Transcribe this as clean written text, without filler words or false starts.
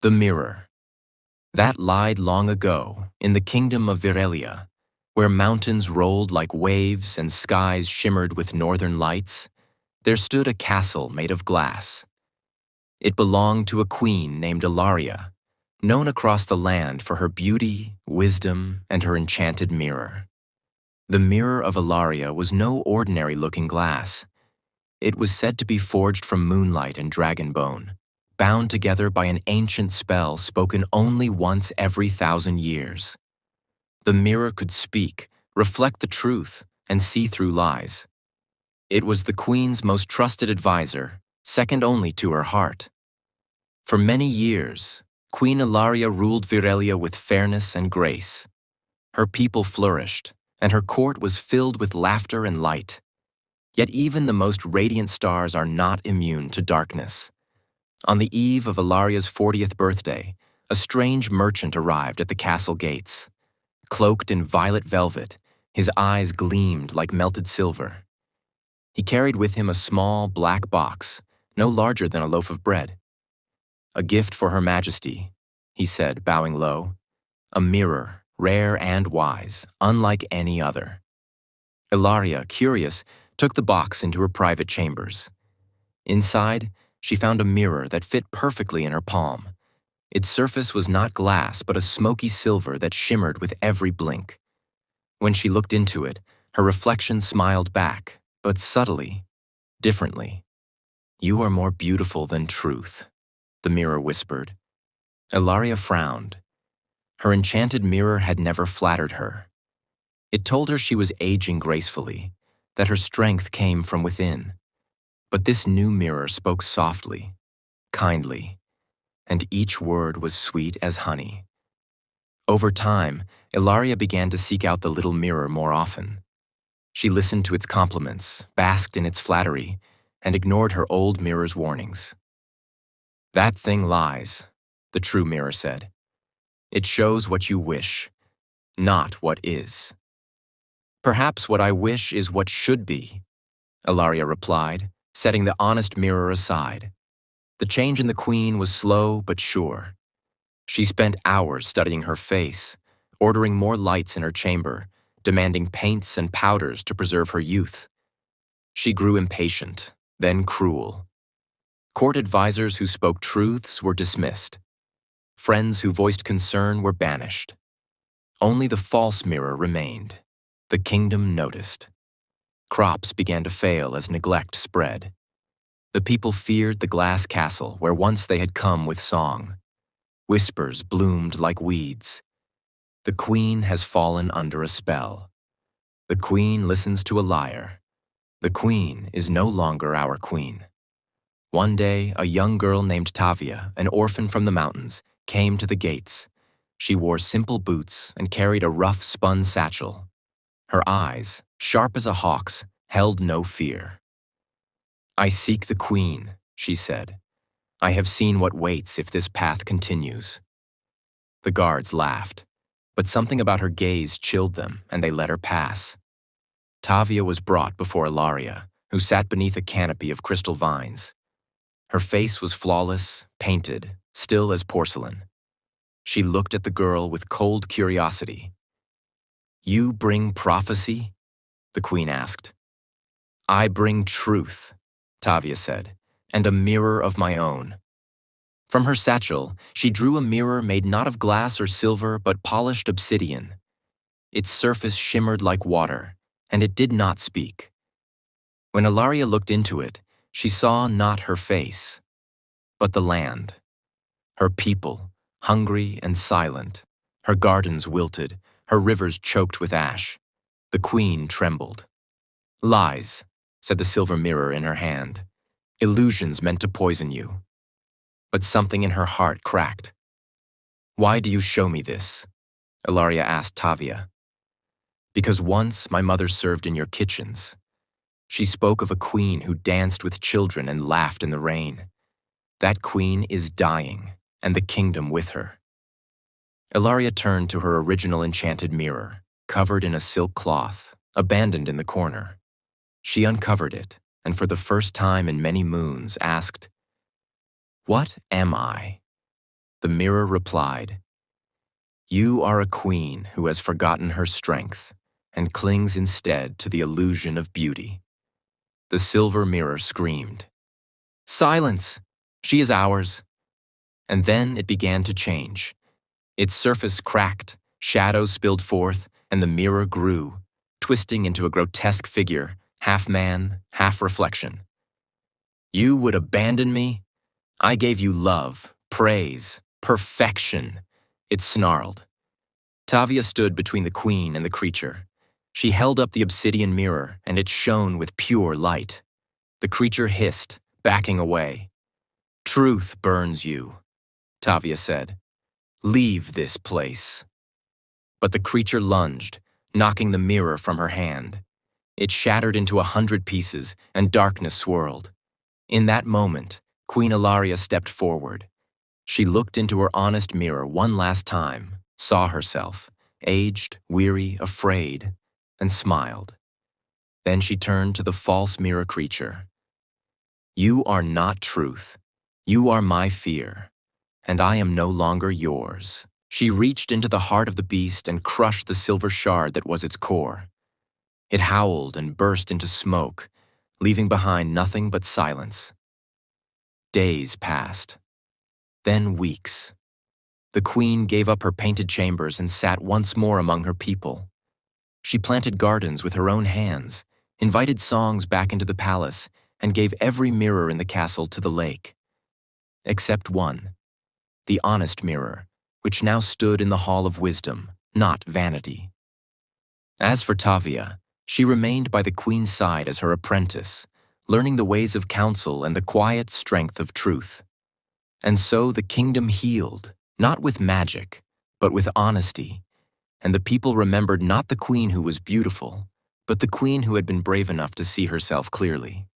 The mirror. That lied long ago, in the kingdom of Virelia, where mountains rolled like waves and skies shimmered with northern lights, there stood a castle made of glass. It belonged to a queen named Ilaria, known across the land for her beauty, wisdom, and her enchanted mirror. The mirror of Ilaria was no ordinary-looking glass. It was said to be forged from moonlight and dragon bone, bound together by an ancient spell spoken only once every 1,000 years. The mirror could speak, reflect the truth, and see through lies. It was the queen's most trusted advisor, second only to her heart. For many years, Queen Ilaria ruled Virelia with fairness and grace. Her people flourished, and her court was filled with laughter and light. Yet even the most radiant stars are not immune to darkness. On the eve of Ilaria's 40th birthday, a strange merchant arrived at the castle gates. Cloaked in violet velvet, his eyes gleamed like melted silver. He carried with him a small black box, no larger than a loaf of bread. "A gift for Her Majesty," he said, bowing low. "A mirror, rare and wise, unlike any other." Ilaria, curious, took the box into her private chambers. Inside, she found a mirror that fit perfectly in her palm. Its surface was not glass, but a smoky silver that shimmered with every blink. When she looked into it, her reflection smiled back, but subtly, differently. "You are more beautiful than truth," the mirror whispered. Ilaria frowned. Her enchanted mirror had never flattered her. It told her she was aging gracefully, that her strength came from within. But this new mirror spoke softly, kindly, and each word was sweet as honey. Over time, Ilaria began to seek out the little mirror more often. She listened to its compliments, basked in its flattery, and ignored her old mirror's warnings. "That thing lies," the true mirror said. "It shows what you wish, not what is." "Perhaps what I wish is what should be," Ilaria replied, setting the honest mirror aside. The change in the queen was slow but sure. She spent hours studying her face, ordering more lights in her chamber, demanding paints and powders to preserve her youth. She grew impatient, then cruel. Court advisors who spoke truths were dismissed. Friends who voiced concern were banished. Only the false mirror remained. The kingdom noticed. Crops began to fail as neglect spread. The people feared the glass castle where once they had come with song. Whispers bloomed like weeds. The queen has fallen under a spell. The queen listens to a liar. The queen is no longer our queen. One day, a young girl named Tavia, an orphan from the mountains, came to the gates. She wore simple boots and carried a rough spun satchel. Her eyes, sharp as a hawk's, held no fear. "I seek the queen," she said. "I have seen what waits if this path continues." The guards laughed, but something about her gaze chilled them, and they let her pass. Tavia was brought before Ilaria, who sat beneath a canopy of crystal vines. Her face was flawless, painted, still as porcelain. She looked at the girl with cold curiosity. "You bring prophecy?" the queen asked. "I bring truth," Tavia said, "and a mirror of my own." From her satchel, she drew a mirror made not of glass or silver, but polished obsidian. Its surface shimmered like water, and it did not speak. When Ilaria looked into it, she saw not her face, but the land. Her people, hungry and silent, her gardens wilted, her rivers choked with ash. The queen trembled. "Lies," said the silver mirror in her hand. "Illusions meant to poison you." But something in her heart cracked. "Why do you show me this?" Ilaria asked Tavia. "Because once my mother served in your kitchens. She spoke of a queen who danced with children and laughed in the rain. That queen is dying, and the kingdom with her." Ilaria turned to her original enchanted mirror, covered in a silk cloth, abandoned in the corner. She uncovered it, and for the first time in many moons asked, "What am I?" The mirror replied, "You are a queen who has forgotten her strength and clings instead to the illusion of beauty." The silver mirror screamed, "Silence! She is ours." And then it began to change. Its surface cracked, shadows spilled forth, and the mirror grew, twisting into a grotesque figure, half man, half reflection. "You would abandon me? I gave you love, praise, perfection," it snarled. Tavia stood between the queen and the creature. She held up the obsidian mirror, and it shone with pure light. The creature hissed, backing away. "Truth burns you," Tavia said. "Leave this place." But the creature lunged, knocking the mirror from her hand. It shattered into 100 pieces, and darkness swirled. In that moment, Queen Ilaria stepped forward. She looked into her honest mirror one last time, saw herself, aged, weary, afraid, and smiled. Then she turned to the false mirror creature. "You are not truth. You are my fear, and I am no longer yours." She reached into the heart of the beast and crushed the silver shard that was its core. It howled and burst into smoke, leaving behind nothing but silence. Days passed. Then weeks. The queen gave up her painted chambers and sat once more among her people. She planted gardens with her own hands, invited songs back into the palace, and gave every mirror in the castle to the lake. Except one, the honest mirror, which now stood in the Hall of Wisdom, not vanity. As for Tavia, she remained by the queen's side as her apprentice, learning the ways of counsel and the quiet strength of truth. And so the kingdom healed, not with magic, but with honesty, and the people remembered not the queen who was beautiful, but the queen who had been brave enough to see herself clearly.